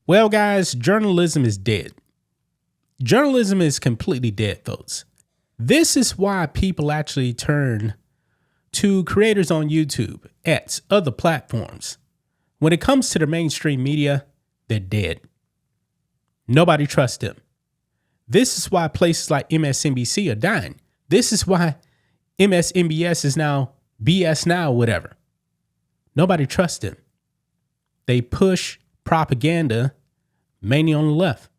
Well, guys, journalism is dead. Journalism is completely dead, folks. This is why people actually turn to creators on YouTube, X, other platforms. When it comes to the mainstream media, they're dead. Nobody trusts them. This is why places like MSNBC are dying. This is why MSNBS is now BS Now, whatever. Nobody trusts them. They push propaganda mainly on the left.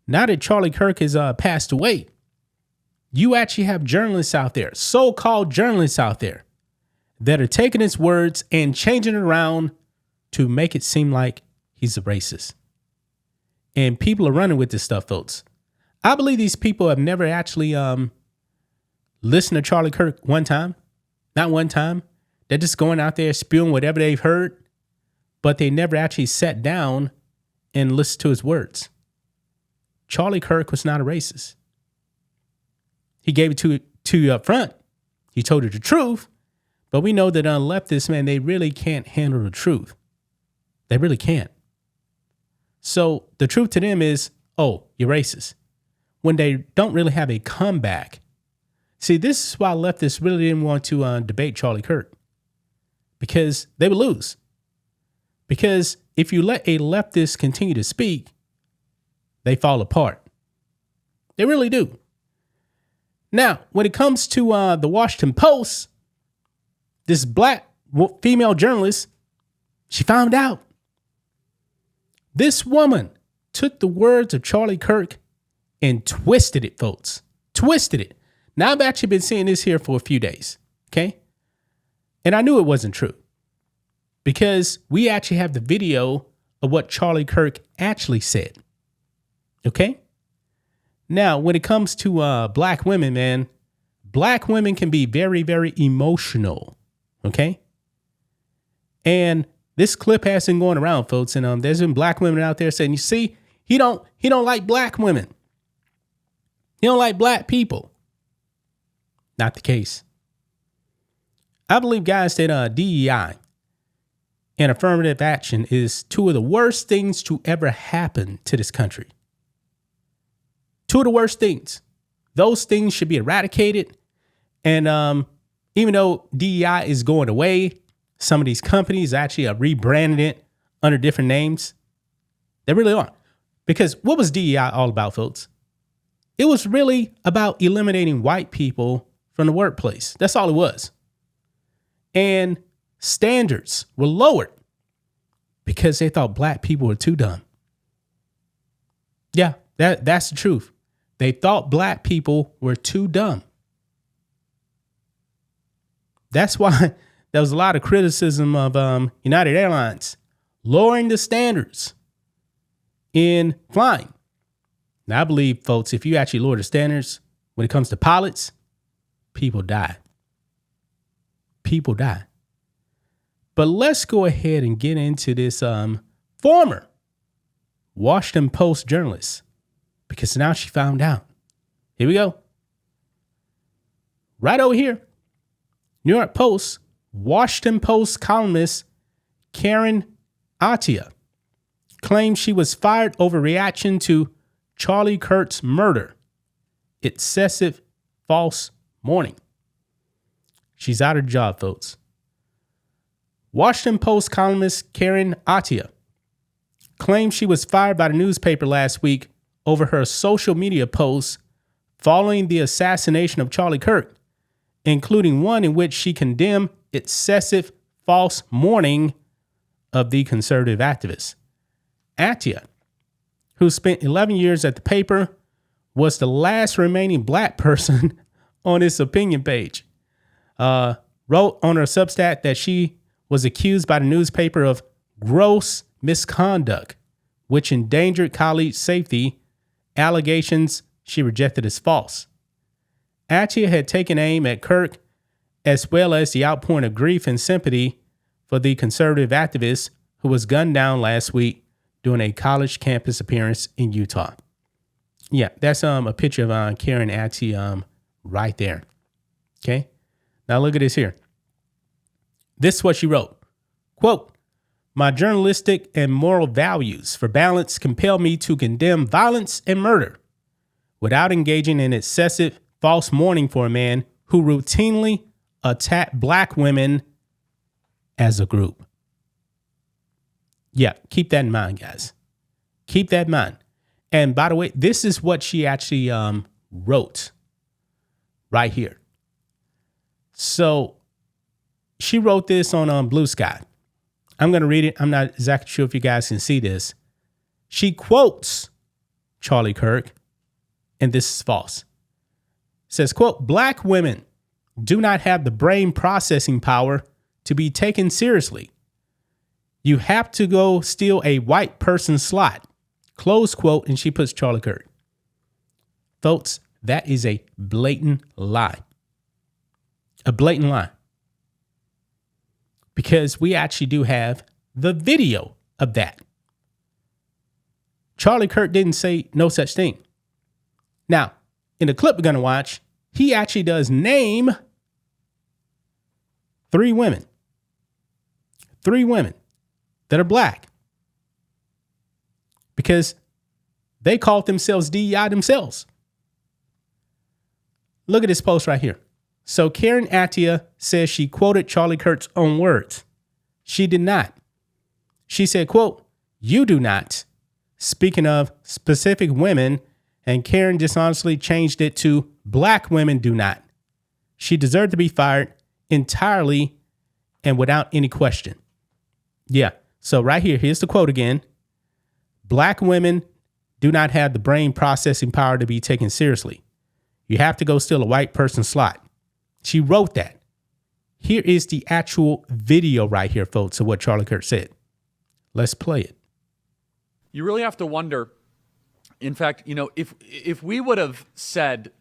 Now that Charlie Kirk has passed away, you actually have journalists out there, so-called journalists out there, that are taking his words and changing it around to make it seem like he's a racist. And people are running with this stuff, folks. I believe these people have never actually listened to Charlie Kirk one time. Not one time. They're just going out there spewing whatever they've heard, but they never actually sat down and listened to his words. Charlie Kirk was not a racist. He gave it to you up front. He told you the truth, but we know that leftists, man, they really can't handle the truth. They really can't. So the truth to them is, oh, you're racist. When they don't really have a comeback. See, this is why leftists really didn't want to debate Charlie Kirk. Because they would lose. Because if you let a leftist continue to speak, they fall apart. They really do. Now, when it comes to the Washington Post, this black female journalist, she found out. This woman took the words of Charlie Kirk and twisted it, folks. Twisted it. Now, I've actually been seeing this here for a few days, okay? And I knew it wasn't true because we actually have the video of what Charlie Kirk actually said, okay? Now, when it comes to black women, man, black women can be very, very emotional, okay? And this clip has been going around, folks, and there's been black women out there saying, you see, he don't like black women. He don't like black people. Not the case. I believe, guys, that DEI and affirmative action is two of the worst things to ever happen to this country. Two of the worst things. Those things should be eradicated. And even though DEI is going away, some of these companies actually are rebranding it under different names. They really are. Because what was DEI all about, folks? It was really about eliminating white people from the workplace. That's all it was. And standards were lowered because they thought black people were too dumb. Yeah, that's the truth. They thought black people were too dumb. That's why there was a lot of criticism of United Airlines lowering the standards in flying. Now, I believe, folks, if you actually lower the standards when it comes to pilots, people die. People die. But let's go ahead and get into this former Washington Post journalist, because now she found out. Here we go. Right over here. New York Post, Washington Post columnist Karen Attiah claims she was fired over reaction to Charlie Kirk's murder. Excessive false mourning. She's out of job, folks. Washington Post columnist Karen Attiah claimed she was fired by the newspaper last week over her social media posts following the assassination of Charlie Kirk, including one in which she condemned excessive false mourning of the conservative activist. Attiah, who spent 11 years at the paper, was the last remaining black person on its opinion page. Wrote on her Substack that she was accused by the newspaper of gross misconduct, which endangered colleague safety, allegations she rejected as false. Attiah had taken aim at Kirk, as well as the outpouring of grief and sympathy for the conservative activist who was gunned down last week during a college campus appearance in Utah. Yeah, that's a picture of Karen Attiah right there. Okay, now look at this here. This is what she wrote. Quote, My journalistic and moral values for balance compel me to condemn violence and murder without engaging in excessive false mourning for a man who routinely attacked black women as a group. Yeah, keep that in mind, guys. Keep that in mind. And by the way, this is what she actually wrote right here. So she wrote this on Blue Sky. I'm going to read it. I'm not exactly sure if you guys can see this. She quotes Charlie Kirk, and this is false. It says, quote, "Black women do not have the brain processing power to be taken seriously. You have to go steal a white person's slot." Close quote. And she puts Charlie Kirk. Folks, that is a blatant lie. A blatant lie. Because we actually do have the video of that. Charlie Kirk didn't say no such thing. Now, in the clip we're going to watch, he actually does name 3 women. 3 women that are black. Because they called themselves DEI themselves. Look at this post right here. So Karen Attia says she quoted Charlie Kirk's own words. She did not. She said, quote, "You do not." Speaking of specific women, and Karen dishonestly changed it to "black women do not." She deserved to be fired entirely and without any question. Yeah. So right here, here's the quote again. "Black women do not have the brain processing power to be taken seriously. You have to go steal a white person's slot." She wrote that. Here is the actual video right here, folks, of what Charlie Kirk said. Let's play it. You really have to wonder, in fact, you know, if we would have said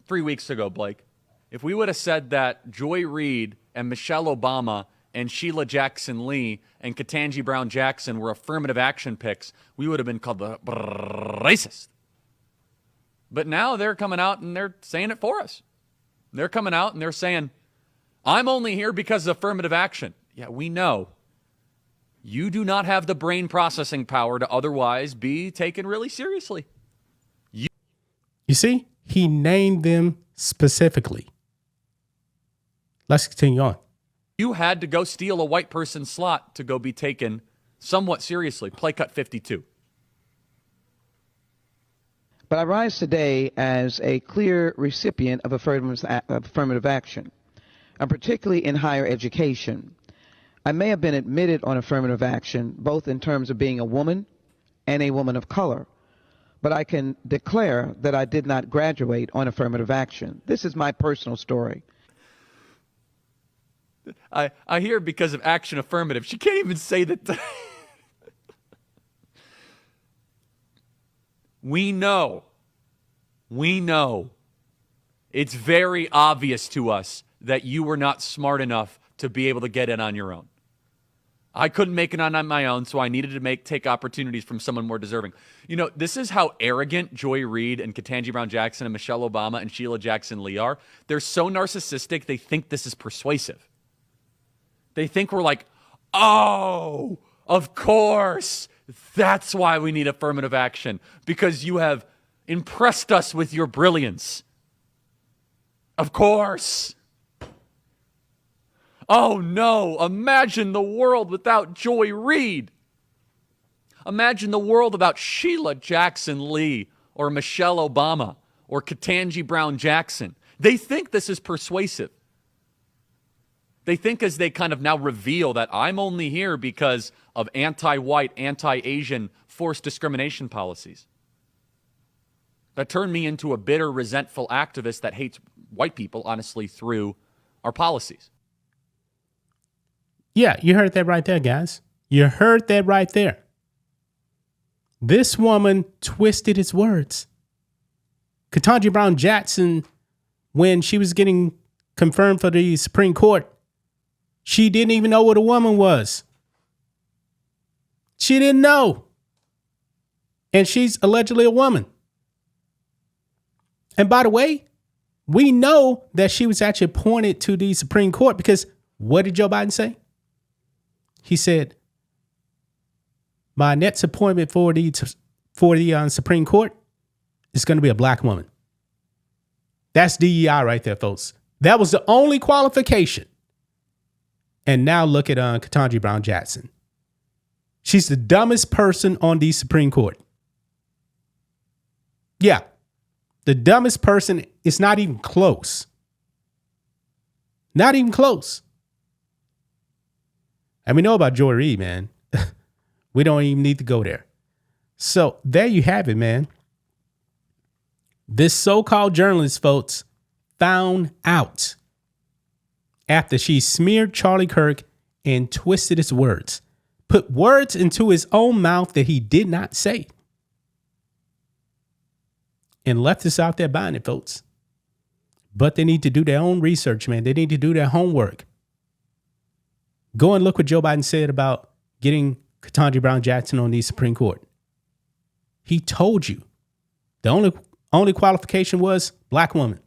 3 weeks ago, Blake, if we would have said that Joy Reid and Michelle Obama and Sheila Jackson Lee and Ketanji Brown Jackson were affirmative action picks, we would have been called the racist. But now they're coming out and they're saying it for us. They're coming out and they're saying, "I'm only here because of affirmative action." Yeah, we know. You do not have the brain processing power to otherwise be taken really seriously. You see, he named them specifically. Let's continue on. You had to go steal a white person's slot to go be taken somewhat seriously. Play cut 52. But I rise today as a clear recipient of affirmative action, and particularly in higher education. I may have been admitted on affirmative action, both in terms of being a woman and a woman of color, but I can declare that I did not graduate on affirmative action. This is my personal story. I hear because of action affirmative. She can't even say that. We know. It's very obvious to us that you were not smart enough to be able to get in on your own. I couldn't make it on my own, so I needed to take opportunities from someone more deserving. You know, this is how arrogant Joy Reid and Ketanji Brown Jackson and Michelle Obama and Sheila Jackson Lee are. They're so narcissistic, they think this is persuasive. They think we're like, "Oh, of course. That's why we need affirmative action, because you have impressed us with your brilliance. Of course. Oh no, imagine the world without Joy Reid. Imagine the world without Sheila Jackson Lee or Michelle Obama or Ketanji Brown Jackson." They think this is persuasive. They think, as they kind of now reveal that I'm only here because of anti-white, anti-Asian forced discrimination policies that turn me into a bitter, resentful activist that hates white people, honestly, through our policies. Yeah, you heard that right there, guys. You heard that right there. This woman twisted his words. Ketanji Brown Jackson, when she was getting confirmed for the Supreme Court, she didn't even know what a woman was. She didn't know. And she's allegedly a woman. And by the way, we know that she was actually appointed to the Supreme Court because what did Joe Biden say? He said, my next appointment for the Supreme Court is going to be a black woman. That's DEI right there, folks. That was the only qualification. And now look at Ketanji Brown Jackson. She's the dumbest person on the Supreme Court. Yeah. The dumbest person is not even close. Not even close. And we know about Joy Reid, man. We don't even need to go there. So there you have it, man. This so-called journalist, folks, found out after she smeared Charlie Kirk and twisted his words, put words into his own mouth that he did not say, and left us out there buying it, folks. But they need to do their own research, man. They need to do their homework. Go and look what Joe Biden said about getting Ketanji Brown Jackson on the Supreme Court. He told you the only qualification was black woman.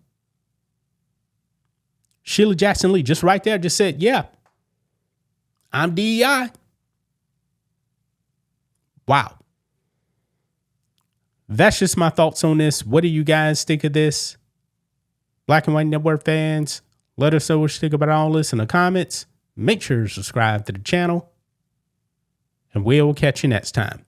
Sheila Jackson Lee, just right there, just said, yeah, I'm DEI. Wow. That's just my thoughts on this. What do you guys think of this? Black and White Network fans, let us know what you think about all this in the comments. Make sure to subscribe to the channel, and we'll catch you next time.